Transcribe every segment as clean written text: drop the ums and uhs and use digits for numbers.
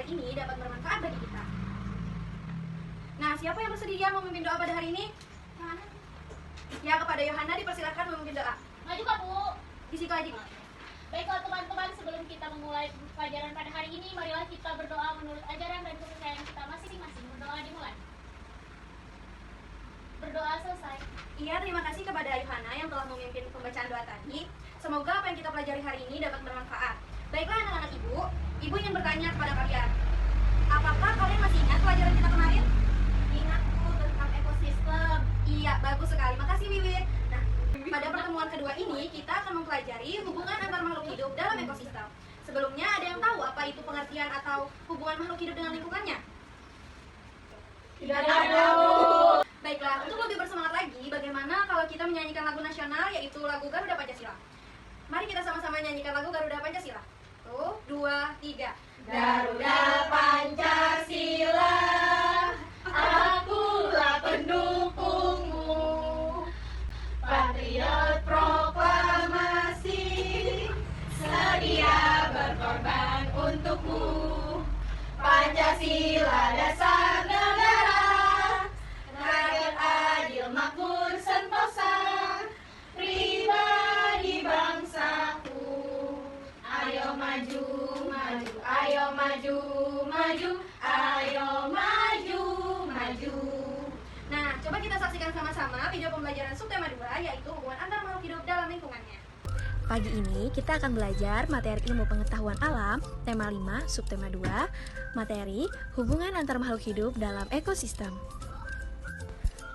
hari ini dapat bermanfaat bagi kita. Nah, siapa yang bersedia memimpin doa pada hari ini? Ya, kepada Yohana dipersilakan memimpin doa. Maju Kak Bu. Di situ aja. Baiklah teman-teman, sebelum kita memulai pelajaran pada hari ini, marilah kita berdoa menurut ajaran dan kepercayaan kita masing-masing. Berdoa dimulai. Berdoa selesai. Iya, terima kasih kepada Yohana yang telah memimpin pembacaan doa tadi. Semoga apa yang kita pelajari hari ini dapat bermanfaat. Baiklah anak-anak ibu ingin bertanya kepada kalian. Apakah kalian masih ingat pelajaran kita kemarin? Ingat Bu, tentang ekosistem. Iya, bagus sekali. Makasih Wiwit. Nah, pada pertemuan kedua ini kita akan mempelajari hubungan antar makhluk hidup dalam ekosistem. Sebelumnya ada yang tahu apa itu pengertian atau hubungan makhluk hidup dengan lingkungannya? Tidak ada. Baiklah, untuk lebih bersemangat lagi, bagaimana kalau kita menyanyikan lagu nasional yaitu lagu Garuda Pancasila? Mari kita sama-sama nyanyikan lagu Garuda Pancasila. 1, 2, 3. Garuda Pancasila, akulah pendukungmu, patriot proklamasi, sedia berkorban untukmu. Pancasila dasar negara, rakyat adil makmur sentosa, pribadi bangsaku. Ayo maju, maju, ayo maju, maju, ayo maju, maju. Nah, coba kita saksikan sama-sama video pembelajaran subtema 2 yaitu hubungan antar makhluk hidup dalam lingkungannya. Pagi ini kita akan belajar materi ilmu pengetahuan alam, tema 5, subtema 2, materi hubungan antar makhluk hidup dalam ekosistem.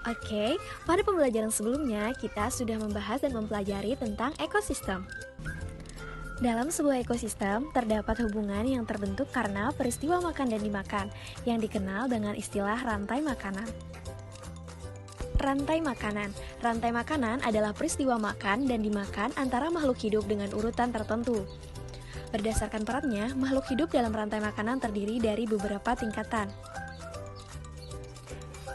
Oke, pada pembelajaran sebelumnya kita sudah membahas dan mempelajari tentang ekosistem. Dalam sebuah ekosistem, terdapat hubungan yang terbentuk karena peristiwa makan dan dimakan, yang dikenal dengan istilah rantai makanan. Rantai makanan. Rantai makanan adalah peristiwa makan dan dimakan antara makhluk hidup dengan urutan tertentu. Berdasarkan perannya, makhluk hidup dalam rantai makanan terdiri dari beberapa tingkatan.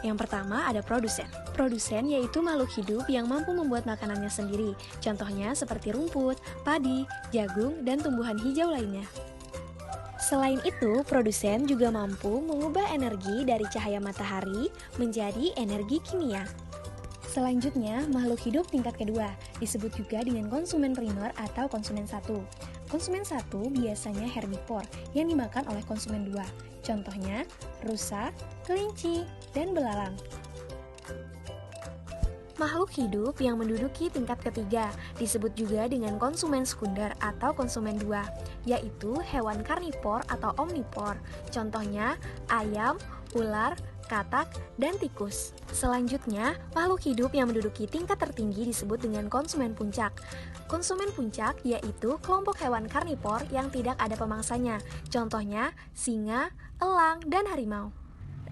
Yang pertama ada produsen. Produsen yaitu makhluk hidup yang mampu membuat makanannya sendiri. Contohnya seperti rumput, padi, jagung, dan tumbuhan hijau lainnya. Selain itu, produsen juga mampu mengubah energi dari cahaya matahari menjadi energi kimia. Selanjutnya, makhluk hidup tingkat kedua, disebut juga dengan konsumen primer atau konsumen satu. Konsumen satu biasanya herbivor yang dimakan oleh konsumen dua. Contohnya, rusa, kelinci, dan belalang. Makhluk hidup yang menduduki tingkat ketiga disebut juga dengan konsumen sekunder atau konsumen dua, yaitu hewan karnivor atau omnivor. Contohnya, ayam, ular, katak, dan tikus. Selanjutnya, makhluk hidup yang menduduki tingkat tertinggi disebut dengan konsumen puncak. Konsumen puncak yaitu kelompok hewan karnivor yang tidak ada pemangsanya. Contohnya, singa, elang, dan harimau.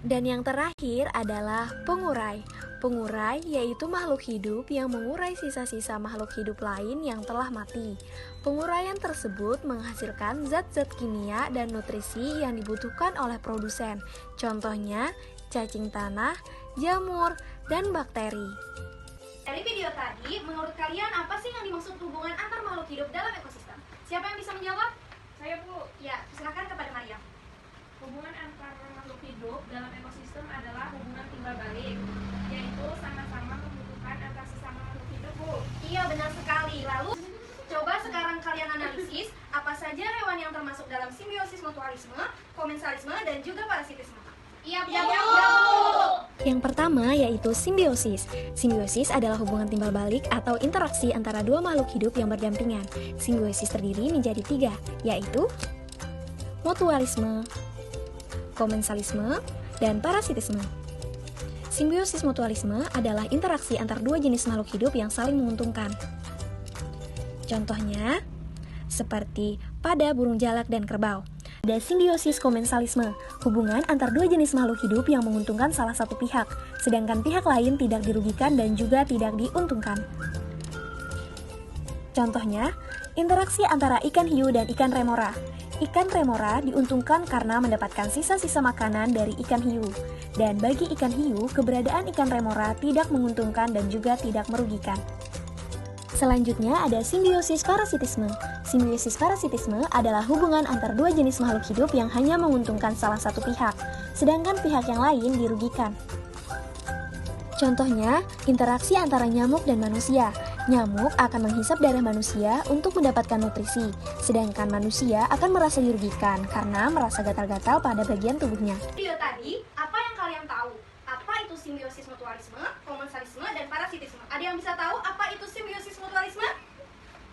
Dan yang terakhir adalah pengurai. Pengurai yaitu makhluk hidup yang mengurai sisa-sisa makhluk hidup lain yang telah mati. Penguraian tersebut menghasilkan zat-zat kimia dan nutrisi yang dibutuhkan oleh produsen. Contohnya, cacing tanah, jamur, dan bakteri. Dari video tadi, menurut kalian apa sih yang dimaksud hubungan antar makhluk hidup dalam ekosistem? Siapa yang bisa menjawab? Saya Bu. Ya, silakan kepada Maryam. Hubungan antar makhluk hidup dalam ekosistem adalah hubungan timbal balik, yaitu sama-sama membutuhkan antar sesama makhluk hidup, Bu. Iya, benar sekali. Lalu, coba sekarang kalian analisis apa saja hewan yang termasuk dalam simbiosis mutualisme, komensalisme, dan juga parasitisme. Iya, Bu. Yang pertama yaitu simbiosis. Simbiosis adalah hubungan timbal balik atau interaksi antara dua makhluk hidup yang berdampingan. Simbiosis terdiri menjadi 3, yaitu mutualisme, komensalisme, dan parasitisme. Simbiosis mutualisme adalah interaksi antar dua jenis makhluk hidup yang saling menguntungkan. Contohnya, seperti pada burung jalak dan kerbau. Ada simbiosis komensalisme, hubungan antar dua jenis makhluk hidup yang menguntungkan salah satu pihak, sedangkan pihak lain tidak dirugikan dan juga tidak diuntungkan. Contohnya, interaksi antara ikan hiu dan ikan remora. Ikan remora diuntungkan karena mendapatkan sisa-sisa makanan dari ikan hiu. Dan bagi ikan hiu, keberadaan ikan remora tidak menguntungkan dan juga tidak merugikan. Selanjutnya ada simbiosis parasitisme. Simbiosis parasitisme adalah hubungan antar dua jenis makhluk hidup yang hanya menguntungkan salah satu pihak, sedangkan pihak yang lain dirugikan. Contohnya, interaksi antara nyamuk dan manusia. Nyamuk akan menghisap darah manusia untuk mendapatkan nutrisi, sedangkan manusia akan merasa dirugikan karena merasa gatal-gatal pada bagian tubuhnya. Video tadi, apa yang kalian tahu? Apa itu simbiosis mutualisme, komensalisme, dan parasitisme? Ada yang bisa tahu apa itu simbiosis mutualisme?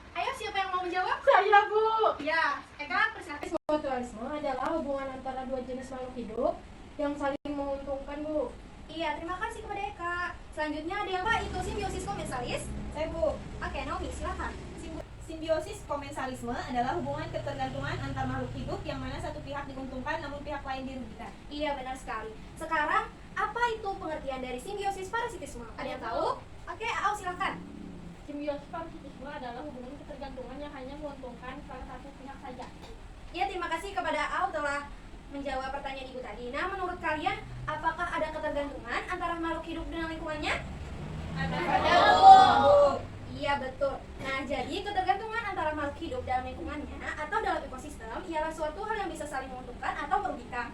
Ayo, siapa yang mau menjawab? Saya, Bu. Ya, Eka, persilakan. Mutualisme adalah hubungan antara dua jenis makhluk hidup yang saling menguntungkan, Bu. Iya, terima kasih kepada Eka. Selanjutnya ada yang apa itu simbiosis komensalis? Saya Bu, Oke, Naomi, silakan. simbiosis komensalisme adalah hubungan ketergantungan antar makhluk hidup yang mana satu pihak diuntungkan namun pihak lain dirugikan. Iya, benar sekali. Sekarang, apa itu pengertian dari simbiosis parasitisme? Ada yang tahu? Oke, Au, silakan. Simbiosis parasitisme adalah hubungan ketergantungan yang hanya menguntungkan salah satu pihak saja. Iya, terima kasih kepada Au telah menjawab pertanyaan Ibu tadi. Nah, menurut kalian, apakah ada ketergantungan antara makhluk hidup dengan lingkungannya? Ada Bu. Iya, betul. Nah, jadi ketergantungan antara makhluk hidup dalam lingkungannya atau dalam ekosistem ialah suatu hal yang bisa saling menguntungkan atau merugikan.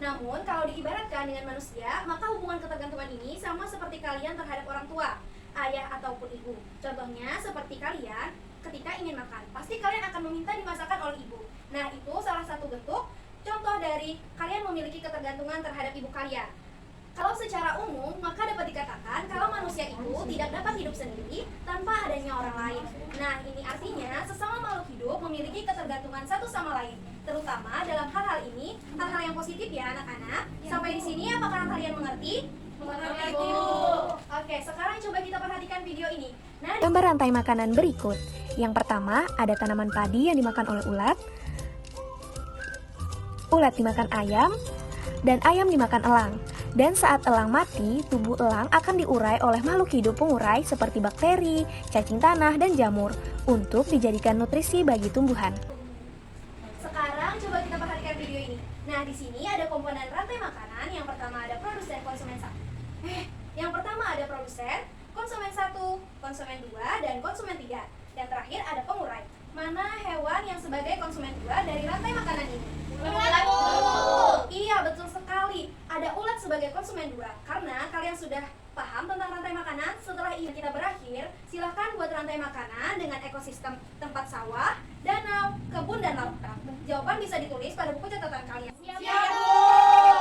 Namun, kalau diibaratkan dengan manusia, maka hubungan ketergantungan ini sama seperti kalian terhadap orang tua, ayah ataupun ibu. Contohnya, seperti kalian ketika ingin makan, pasti kalian akan meminta dimasakkan oleh ibu. Nah, itu salah satu bentuk contoh dari kalian memiliki ketergantungan terhadap ibu kalian. Kalau secara umum, maka dapat dikatakan kalau manusia itu tidak dapat hidup sendiri tanpa adanya orang lain. Nah, ini artinya sesama makhluk hidup memiliki ketergantungan satu sama lain, terutama dalam hal-hal ini, hal-hal yang positif ya anak-anak. Sampai di sini apakah kalian mengerti? Mengerti, Bu. Oke, sekarang coba kita perhatikan video ini. Nah, Gambar rantai makanan berikut. Yang pertama, ada tanaman padi yang dimakan oleh ulat. Ulat dimakan ayam, dan ayam dimakan elang. Dan saat elang mati, tubuh elang akan diurai oleh makhluk hidup pengurai seperti bakteri, cacing tanah, dan jamur untuk dijadikan nutrisi bagi tumbuhan. sekarang coba kita perhatikan video ini. Nah, di sini ada komponen rantai makanan. Yang pertama ada produsen, konsumen satu. Yang pertama ada produsen, konsumen 1, konsumen 2, dan konsumen 3. Yang terakhir ada pengurai. Mana hewan yang sebagai konsumen 2 dari rantai makanan ini? Ulat, Bu. Iya, betul sekali. Ada ulat sebagai konsumen 2. Karena kalian sudah paham tentang rantai makanan, setelah ini kita berakhir, silahkan buat rantai makanan dengan ekosistem tempat sawah, danau, kebun, dan lautan. Jawaban bisa ditulis pada buku catatan kalian. Siap,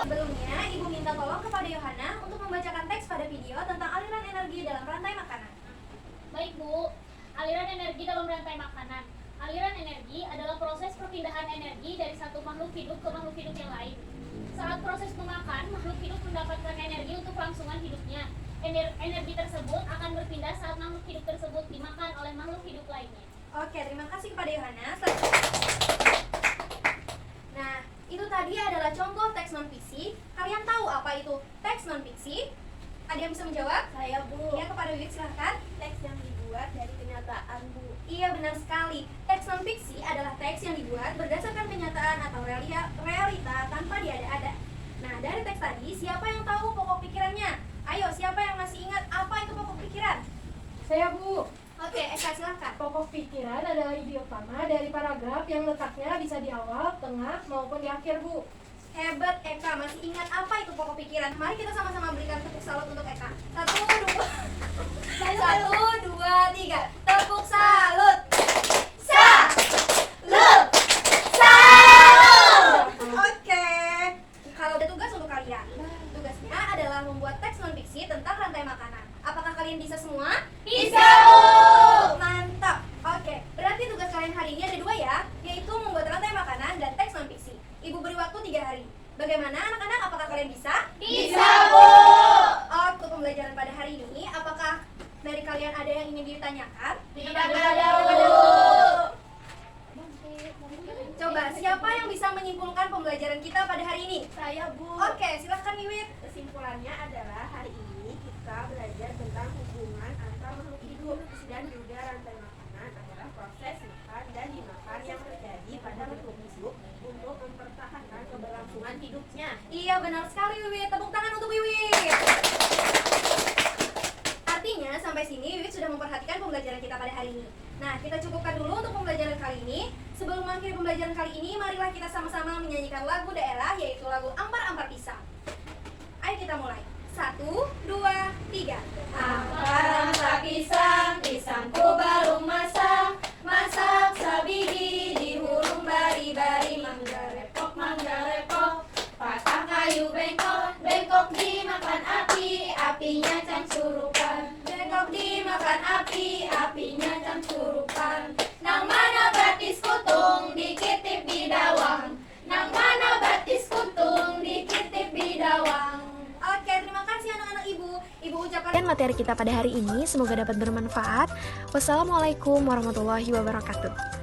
Sebelumnya, Ibu minta tolong kepada Yohana untuk membacakan teks pada video tentang aliran energi dalam rantai makanan. Baik, Bu. Aliran energi dalam rantai makanan. Aliran energi adalah proses perpindahan energi dari satu makhluk hidup ke makhluk hidup yang lain. Saat proses memakan, makhluk hidup mendapatkan energi untuk kelangsungan hidupnya. Energi tersebut akan berpindah saat makhluk hidup tersebut dimakan oleh makhluk hidup lainnya. Oke, terima kasih kepada Yohana. Nah, itu tadi adalah contoh teks non-fiksi. Kalian tahu apa itu teks non-fiksi? Ada yang bisa menjawab? Saya Bu. Ya, kepada Wiwit silahkan. Teks yang dibuat dari kenyataan, Bu. Iya, benar sekali. Teks non-fiksi adalah teks yang dibuat berdasarkan kenyataan atau realita tanpa diada-ada. Nah, dari teks tadi, siapa yang tahu pokok pikirannya? Ayo, siapa yang masih ingat apa itu pokok pikiran? Saya, Bu. Oke, Eka silahkan. Pokok pikiran adalah ide utama dari paragraf yang letaknya bisa di awal, tengah, maupun di akhir, Bu. Hebat Eka, masih ingat apa itu pokok pikiran? Mari kita sama-sama berikan tepuk salut untuk Eka. 1, 2, 3. Tepuk salut. Salut. Salut. Oke. Kalau ada tugas untuk kalian. Tugasnya adalah membuat teks non-fiksi tentang rantai makanan. Apakah kalian bisa semua? Bisa, Bu. Mantap. Oke, berarti tugas kalian hari ini ada 2 ya, yaitu membuat rantai makanan dan teks non-fiksi. Ibu beri waktu 3 hari. Bagaimana anak-anak? Apakah kalian bisa? Bisa, Bu. Untuk pembelajaran pada hari ini, apakah dari kalian ada yang ingin ditanyakan? Tidak ada, Bu. Coba, siapa yang bisa menyimpulkan pembelajaran kita pada hari ini? Saya Bu. Oke, silahkan Wiwit. Kesimpulannya adalah hari ini kita belajar tentang hubungan antar makhluk hidup dan juga rantai makanan adalah proses makan dan dimakan yang terjadi pada makhluk hidup untuk mempertahankan keberlangsungan hidupnya. Iya, benar sekali Wiwit. Tepuk tangan untuk Wiwit. Artinya, sampai sini Wiwit sudah memperhatikan pembelajaran kita pada hari ini. Nah, kita cukupkan dulu untuk pembelajaran kali ini. Sebelum mengakhiri pembelajaran kali ini, marilah kita sama-sama menyanyikan lagu daerah, yaitu lagu Ampar-Ampar Pisang. Ayo kita mulai. 1, 2, 3. Ampar-ampar pisang, pisangku belum masak. Masak sabigi di hurung bari-bari. Mangga repok, patah kayu bengkok. Bengkok dimakan api, apinya cangcurukan. Bengkok dimakan api, apinya cangcurukan. Nang mana batis kutung, dikitip bidawang. Nang mana batis kutung, dikitip bidawang. Oke, terima kasih anak-anak ibu. Ibu ucapkan Dan materi kita pada hari ini semoga dapat bermanfaat. Wassalamualaikum warahmatullahi wabarakatuh.